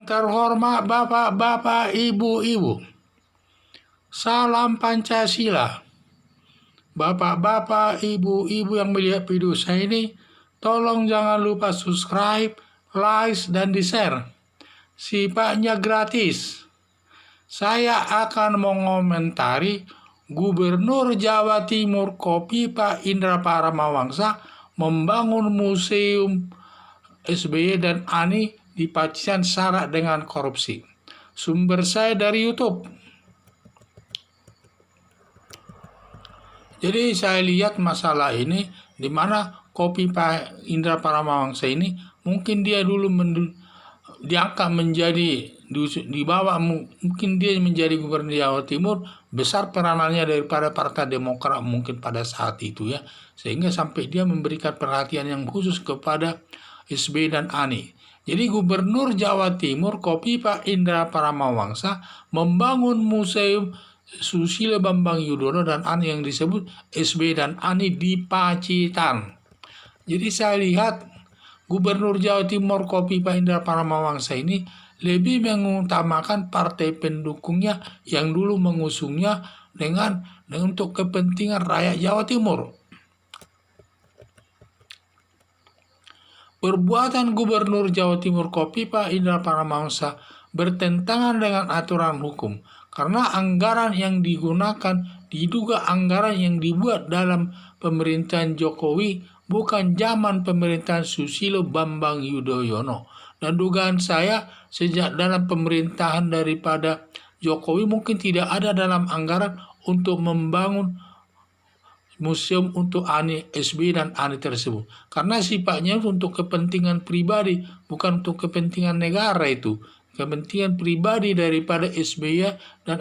Terhormat Bapak-bapak, Ibu-ibu, salam Pancasila. Bapak-bapak, Ibu-ibu yang melihat video saya ini, tolong jangan lupa subscribe, like, dan di-share. Sifatnya gratis. Saya akan mengomentari Gubernur Jawa Timur Kofifa Indar Paramawangsa membangun museum SBY dan Ani di Pacitan syarat dengan korupsi. Sumber saya dari YouTube. Jadi saya lihat masalah ini di mana Kofifa Indar Paramawangsa ini mungkin dia dulu diangkat menjadi di bawah, mungkin dia menjadi gubernur Jawa Timur, besar peranannya daripada Partai Demokrat mungkin pada saat itu ya, sehingga sampai dia memberikan perhatian yang khusus kepada SBY dan Ani. Jadi Gubernur Jawa Timur Kofifa Indar Paramawangsa membangun museum Susilo Bambang Yudhoyono dan Ani yang disebut SBY dan Ani di Pacitan. Jadi saya lihat Gubernur Jawa Timur Kofifa Indar Paramawangsa ini lebih mengutamakan partai pendukungnya yang dulu mengusungnya dengan untuk kepentingan rakyat Jawa Timur. Perbuatan Gubernur Jawa Timur Kofifa Indar Paramawangsa bertentangan dengan aturan hukum karena anggaran yang digunakan diduga anggaran yang dibuat dalam pemerintahan Jokowi, bukan zaman pemerintahan Susilo Bambang Yudhoyono. Dan dugaan saya sejak dalam pemerintahan daripada Jokowi mungkin tidak ada dalam anggaran untuk membangun museum untuk Ani, SBY dan Ani tersebut. Karena sifatnya untuk kepentingan pribadi, bukan untuk kepentingan negara itu. Kepentingan pribadi daripada SBY dan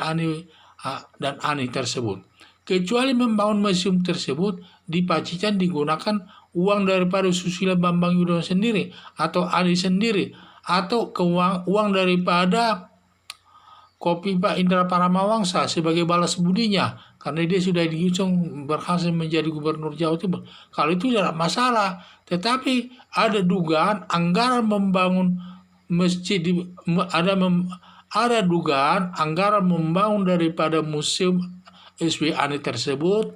Ani tersebut. Kecuali membangun museum tersebut di Pacitan digunakan uang daripada Susilo Bambang Yudhoyono sendiri atau Ani sendiri atau uang daripada Kofifa Indar Paramawangsa sebagai balas budinya karena dia sudah diusung berhasil menjadi gubernur Jawa Timur. Kalau itu tidak masalah, tetapi ada dugaan anggaran membangun masjid ada dugaan anggaran membangun daripada museum SBY Ani tersebut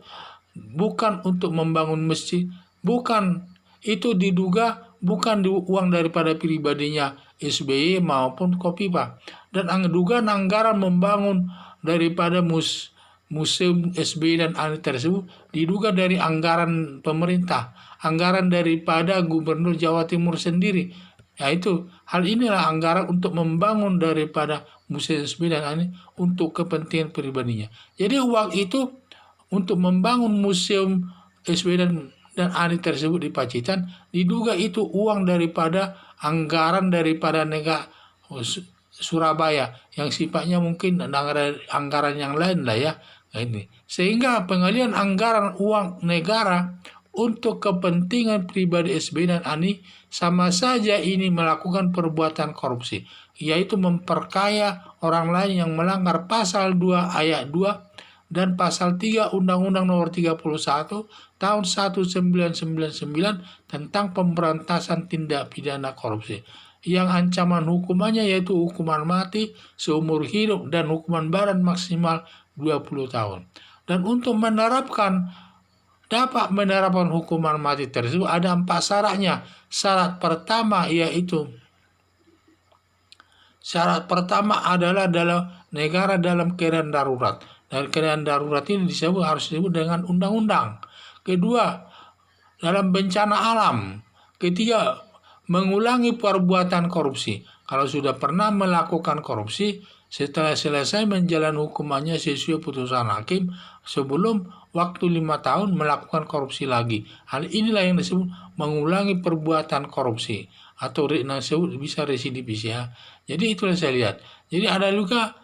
bukan untuk membangun masjid, bukan, itu diduga bukan uang daripada pribadinya SBY maupun Kofifa. Dan dugaan anggaran membangun daripada museum SBY dan Ani tersebut diduga dari anggaran pemerintah, anggaran daripada Gubernur Jawa Timur sendiri. Yaitu hal inilah anggaran untuk membangun daripada museum SBY dan Ani untuk kepentingan pribadinya. Jadi uang itu untuk membangun museum SBY dan Ani tersebut di Pacitan diduga itu uang daripada anggaran daripada negara Surabaya yang sifatnya mungkin anggaran yang lain lah ya ini. Sehingga pengalihan anggaran uang negara untuk kepentingan pribadi SBY dan Ani sama saja ini melakukan perbuatan korupsi, yaitu memperkaya orang lain yang melanggar pasal 2 ayat 2 dan pasal 3 Undang-Undang Nomor 31 Tahun 1999 tentang pemberantasan tindak pidana korupsi, yang ancaman hukumannya yaitu hukuman mati seumur hidup dan hukuman badan maksimal 20 tahun. Dan untuk dapat menerapkan hukuman mati tersebut ada 4 syaratnya. Syarat pertama adalah dalam negara dalam keadaan darurat. Dan keadaan darurat ini harus disebut dengan undang-undang. Kedua, dalam bencana alam. Ketiga, mengulangi perbuatan korupsi. Kalau sudah pernah melakukan korupsi, setelah selesai menjalani hukumannya sesuai putusan hakim, sebelum waktu 5 tahun melakukan korupsi lagi. Hal inilah yang disebut mengulangi perbuatan korupsi atau bisa residivis ya. Jadi itulah saya lihat. Jadi ada juga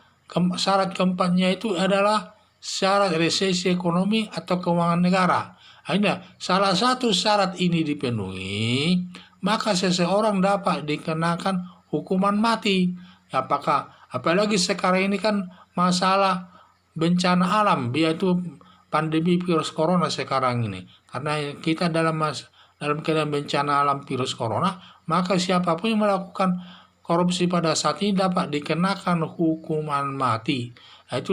syarat keempatnya itu adalah syarat resesi ekonomi atau keuangan negara. Hanya salah satu syarat ini dipenuhi, maka seseorang dapat dikenakan hukuman mati. Apalagi sekarang ini kan masalah bencana alam, yaitu pandemi virus corona sekarang ini. Karena kita dalam keadaan bencana alam virus corona, maka siapapun yang melakukan korupsi pada saat ini dapat dikenakan hukuman mati. Nah,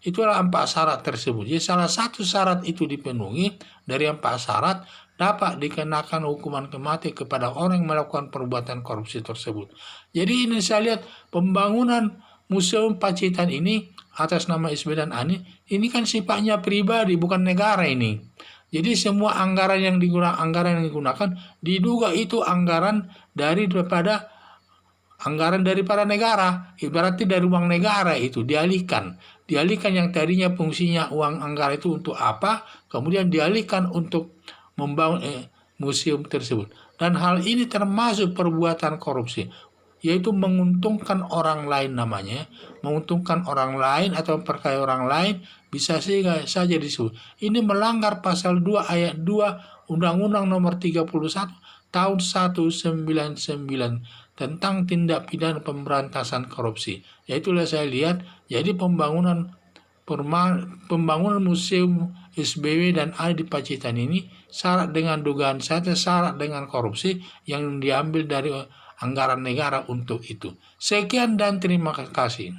itulah 4 syarat tersebut. Jadi salah satu syarat itu dipenuhi dari 4 syarat, dapat dikenakan hukuman kematian kepada orang yang melakukan perbuatan korupsi tersebut. Jadi ini saya lihat pembangunan Museum Pacitan ini atas nama SB dan Ani, ini kan sifatnya pribadi, bukan negara ini. Jadi semua anggaran yang digunakan diduga itu anggaran daripada negara, ibaratnya dari uang negara itu dialihkan yang tadinya fungsinya uang anggaran itu untuk apa, kemudian dialihkan untuk membangun museum tersebut. Dan hal ini termasuk perbuatan korupsi, yaitu menguntungkan orang lain namanya, menguntungkan orang lain atau memperkaya orang lain, bisa saja disebut. Ini melanggar pasal 2 ayat 2 Undang-Undang Nomor 31 tahun 1999 tentang tindak pidana pemberantasan korupsi. Yaitulah saya lihat, jadi pembangunan museum SBW dan A di Pacitan ini syarat dengan dugaan syarat dengan korupsi yang diambil dari anggaran negara untuk itu. Sekian dan terima kasih.